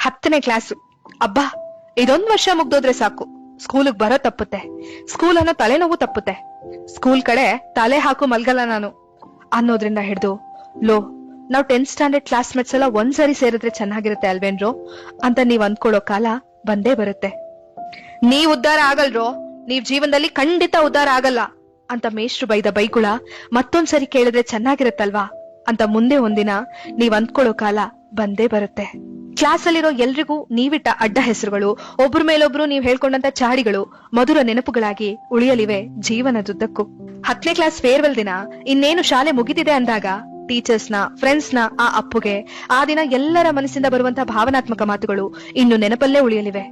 10ನೇ class. ಅಬ್ಬಾ, ಇದೊಂದ್ ವರ್ಷ ಮುಗ್ದೋದ್ರೆ ಸಾಕು. ಸ್ಕೂಲಿಗೆ ಬರೋ ತಪ್ಪುತ್ತೆ, ಸ್ಕೂಲ್ ಅನ್ನೋ ತಲೆನೋವು ತಪ್ಪುತ್ತೆ, ಸ್ಕೂಲ್ ಕಡೆ ತಲೆ ಹಾಕು ಮಲ್ಗಲ್ಲ ನಾನು ಅನ್ನೋದ್ರಿಂದ ಹಿಡ್ದು, ಲೋ ನಾವ್ 10th ಸ್ಟ್ಯಾಂಡರ್ಡ್ ಕ್ಲಾಸ್ಮೇಟ್ಸ್ ಎಲ್ಲ ಒಂದ್ಸರಿ ಸೇರಿದ್ರೆ ಚೆನ್ನಾಗಿರುತ್ತೆ ಅಲ್ವೇನ್ರೋ ಅಂತ ನೀವ್ ಅಂದ್ಕೊಳ್ಳೋ ಕಾಲ ಬಂದೇ ಬರುತ್ತೆ. ನೀವ್ ಉದ್ಧಾರ ಆಗಲ್ರೋ, ನೀವ್ ಜೀವನದಲ್ಲಿ ಖಂಡಿತ ಉದ್ಧಾರ ಆಗಲ್ಲ ಅಂತ ಮೇಷ್ಟ್ರು ಬೈದ ಬೈಗುಳ ಮತ್ತೊಂದ್ಸರಿ ಕೇಳಿದ್ರೆ ಚೆನ್ನಾಗಿರತ್ತಲ್ವಾ ಅಂತ ಮುಂದೆ ಒಂದಿನ ನೀವ್ ಅಂದ್ಕೊಳ್ಳೋ ಕಾಲ ಬಂದೇ ಬರುತ್ತೆ. ಕ್ಲಾಸ್ ಅಲ್ಲಿರೋ ಎಲ್ರಿಗೂ ನೀವಿಟ್ಟ ಅಡ್ಡ ಹೆಸರುಗಳು, ಒಬ್ರ ಮೇಲೊಬ್ರು ನೀವ್ ಹೇಳ್ಕೊಂಡಂತ ಚಾಡಿಗಳು ಮಧುರ ನೆನಪುಗಳಾಗಿ ಉಳಿಯಲಿವೆ ಜೀವನದುದ್ದಕ್ಕೂ. 10ನೇ ಕ್ಲಾಸ್ ಫೇರ್ವೆಲ್ ದಿನ ಇನ್ನೇನು ಶಾಲೆ ಮುಗಿದಿದೆ ಅಂದಾಗ ಟೀಚರ್ಸ್ ನ, ಫ್ರೆಂಡ್ಸ್ ನ ಆ ಅಪ್ಪುಗೆ ಆ ದಿನ ಎಲ್ಲರ ಮನಸ್ಸಿಂದ ಬರುವಂತ ಭಾವನಾತ್ಮಕ ಮಾತುಗಳು ಇನ್ನು ನೆನಪಲ್ಲೇ ಉಳಿಯಲಿವೆ.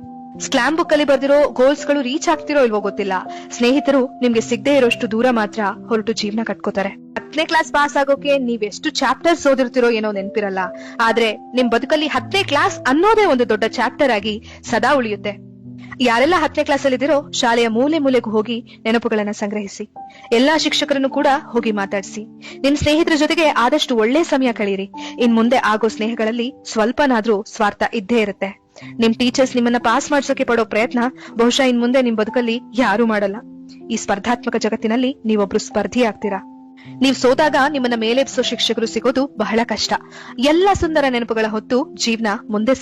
ಸ್ಲಾಮ್ ಬುಕ್ ಅಲ್ಲಿ ಬರ್ದಿರೋ ಗೋಲ್ಸ್ ಗಳು ರೀಚ್ ಆಗ್ತಿರೋ ಇಲ್ವೋ ಗೊತ್ತಿಲ್ಲ, ಸ್ನೇಹಿತರು ನಿಮ್ಗೆ ಸಿಗದೆ ಇರೋಷ್ಟು ದೂರ ಮಾತ್ರ ಹೊರಟು ಜೀವನ ಕಟ್ಕೋತಾರೆ. 10ನೇ ಕ್ಲಾಸ್ ಪಾಸ್ ಆಗೋಕೆ ನೀವ್ ಎಷ್ಟು ಚಾಪ್ಟರ್ಸ್ ಓದಿರ್ತಿರೋ ಏನೋ ನೆನ್ಪಿರಲ್ಲ, ಆದ್ರೆ ನಿಮ್ ಬದುಕಲ್ಲಿ 10ನೇ ಕ್ಲಾಸ್ ಅನ್ನೋದೇ ಒಂದು ದೊಡ್ಡ ಚಾಪ್ಟರ್ ಆಗಿ ಸದಾ ಉಳಿಯುತ್ತೆ. ಯಾರೆಲ್ಲ 10ನೇ ಕ್ಲಾಸ್ ಅಲ್ಲಿ ಇದಿರೋ ಶಾಲೆಯ ಮೂಲೆ ಮೂಲೆಗೂ ಹೋಗಿ ನೆನಪುಗಳನ್ನ ಸಂಗ್ರಹಿಸಿ, ಎಲ್ಲಾ ಶಿಕ್ಷಕರನ್ನು ಕೂಡ ಹೋಗಿ ಮಾತಾಡಿಸಿ, ನಿಮ್ ಸ್ನೇಹಿತರ ಜೊತೆಗೆ ಆದಷ್ಟು ಒಳ್ಳೆ ಸಮಯ ಕಳೀರಿ. ಇನ್ ಮುಂದೆ ಆಗೋ ಸ್ನೇಹಗಳಲ್ಲಿ ಸ್ವಲ್ಪನಾದ್ರೂ ಸ್ವಾರ್ಥ ಇದ್ದೇ ಇರುತ್ತೆ. ನಿಮ್ ಟೀಚರ್ಸ್ ನಿಮ್ಮನ್ನ ಪಾಸ್ ಮಾಡ್ಸೋಕೆ ಪಡೋ ಪ್ರಯತ್ನ ಬಹುಶಃ ಇನ್ ಮುಂದೆ ನಿಮ್ ಬದುಕಲ್ಲಿ ಯಾರು ಮಾಡಲ್ಲ. ಈ ಸ್ಪರ್ಧಾತ್ಮಕ ಜಗತ್ತಿನಲ್ಲಿ ನೀವೊಬ್ರು ಸ್ಪರ್ಧಿ ಆಗ್ತೀರಾ. ನೀವ್ ಸೋತಾಗ ನಿಮ್ಮನ್ನ ಮೇಲೆಬ್ಸೋ ಶಿಕ್ಷಕರು ಸಿಗೋದು ಬಹಳ ಕಷ್ಟ. ಎಲ್ಲ ಸುಂದರ ನೆನಪುಗಳ ಹೊತ್ತು ಜೀವನ ಮುಂದೆ